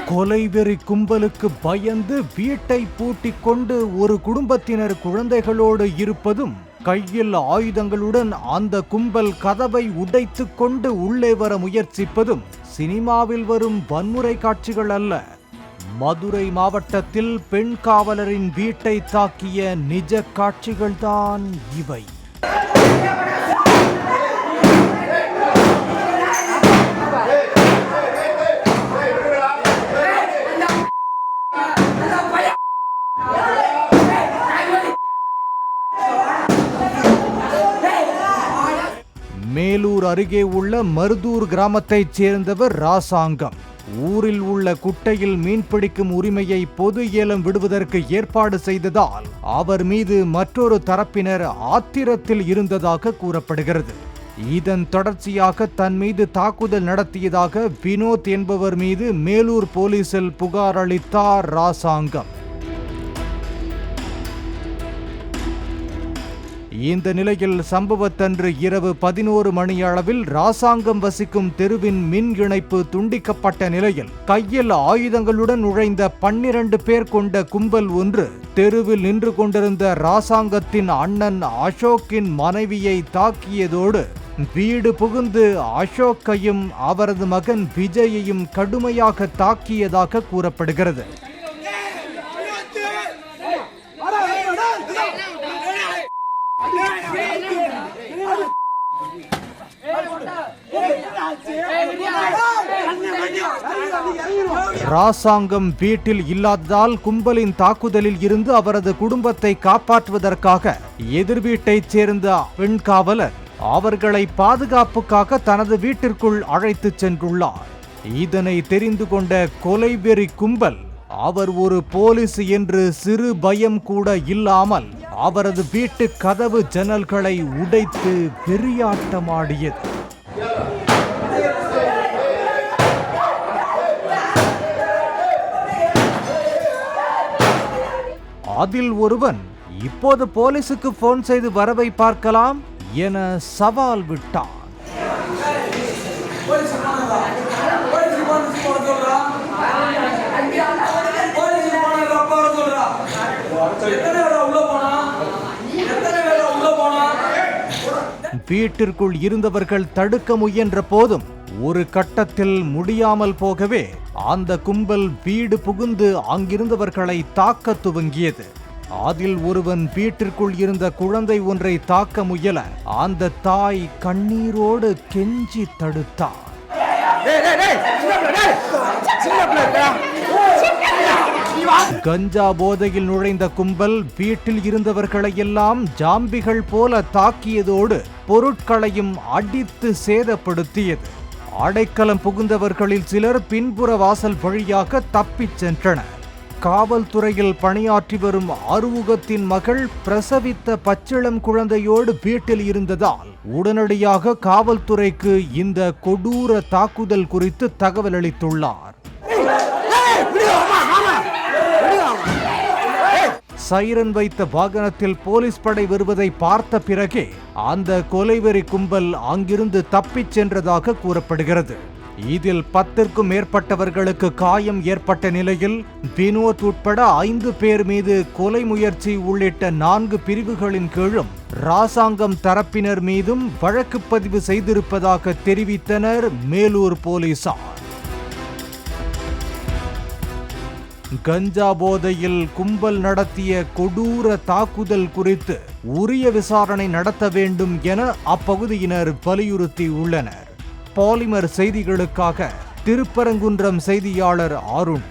கொலைவெறி கும்பலுக்கு பயந்து வீட்டை பூட்டிக் கொண்டு ஒரு குடும்பத்தினர் குழந்தைகளோடு இருப்பதும், கையில் ஆயுதங்களுடன் அந்த கும்பல் கதவை உடைத்துக் கொண்டு உள்ளே வர முயற்சிப்பதும் சினிமாவில் வரும் வன்முறை காட்சிகள் அல்ல. மதுரை மாவட்டத்தில் பெண் காவலரின் வீட்டை தாக்கிய நிஜ காட்சிகள்தான் இவை. மேலூர் அருகே உள்ள மருதூர் கிராமத்தைச் சேர்ந்தவர் ராசாங்கம். ஊரில் உள்ள குட்டையில் மீன்பிடிக்கும் உரிமையை பொது ஏலம் விடுவதற்கு ஏற்பாடு செய்ததால் அவர் மீது மற்றொரு தரப்பினர் ஆத்திரத்தில் இருந்ததாக கூறப்படுகிறது. இதன் தொடர்ச்சியாக தன் மீது தாக்குதல் நடத்தியதாக வினோத் என்பவர் மீது மேலூர் போலீசில் புகார் அளித்தார் ராசாங்கம். இந்த நிலையில் சம்பவத்தன்று இரவு 11 மணி அளவில் ராசாங்கம் வசிக்கும் தெருவின் மின் இணைப்பு துண்டிக்கப்பட்ட நிலையில் கையில் ஆயுதங்களுடன் நுழைந்த 12 பேர் கொண்ட கும்பல் ஒன்று தெருவில் நின்று கொண்டிருந்த ராசாங்கத்தின் அண்ணன் அசோக்கின் மனைவியை தாக்கியதோடு வீடு புகுந்து அசோக்கையும் அவரது மகன் விஜயையும் கடுமையாக தாக்கியதாக கூறப்படுகிறது. ராசாங்கம் வீட்டில் இல்லாததால் கும்பலின் தாக்குதலில் இருந்து அவரது குடும்பத்தை காப்பாற்றுவதற்காக எதிர் வீட்டைச் சேர்ந்த பெண் காவலர் அவர்களை பாதுகாப்புக்காக தனது வீட்டிற்குள் அழைத்துச் சென்றுள்ளார். இதனை தெரிந்து கொண்ட கொலைவெறி கும்பல் அவர் ஒரு போலீஸ் என்று சிறு பயம் கூட இல்லாமல் அவரது வீட்டு கதவு ஜன்னல்களை உடைத்து வெறியாட்டமாடியது. அதில் ஒருவன், இப்போது போலீசுக்கு போன் செய்து வரவை பார்க்கலாம் என சவால் விட்டான். வீட்டிற்குள் இருந்தவர்கள் தடுக்க முயன்ற போதும் ஒரு கட்டத்தில் முடியாமல் போகவே அந்த கும்பல் வீடு புகுந்து அங்கிருந்தவர்களை தாக்க துவங்கியது. அதில் ஒருவன் வீட்டிற்குள் இருந்த குழந்தை ஒன்றை தாக்க முயல அந்த தாய் கண்ணீரோடு கெஞ்சி தடுத்தார். கஞ்சா போதையில் நுழைந்த கும்பல் வீட்டில் இருந்தவர்களை எல்லாம் ஜாம்பிகள் போல தாக்கியதோடு பொருட்களையும் அடித்து சேதப்படுத்தியது. அடைக்கலம் புகுந்தவர்களில் சிலர் பின்புற வாசல் வழியாக தப்பிச் சென்றனர். காவல்துறையில் பணியாற்றி வரும் ஆறுமுகத்தின் மகள் பிரசவித்த பச்சிளம் குழந்தையோடு வீட்டில் இருந்ததால் உடனடியாக காவல்துறைக்கு இந்த கொடூர தாக்குதல் குறித்து தகவல் அளித்துள்ளார். சைரன் வைத்த வாகனத்தில் போலீஸ் படை வருவதை பார்த்த பிறகே அந்த கொலைவெறி கும்பல் அங்கிருந்து தப்பிச் சென்றதாக கூறப்படுகிறது. இதில் 10க்கும் மேற்பட்டவர்களுக்கு காயம் ஏற்பட்ட நிலையில் வினோத் உட்பட 5 பேர் மீது கொலை முயற்சி உள்ளிட்ட 4 பிரிவுகளின் கீழும் ராசாங்கம் தரப்பினர் மீதும் வழக்கு பதிவு செய்திருப்பதாக தெரிவித்தனர் மேலூர் போலீசார். கஞ்சா போதையில் கும்பல் நடத்திய கொடூர தாக்குதல் குறித்து உரிய விசாரணை நடத்த வேண்டும் என அப்பகுதியினர் வலியுறுத்தி உள்ளனர். பாலிமர் செய்திகளுக்காக திருப்பரங்குன்றம் செய்தியாளர் அருண்.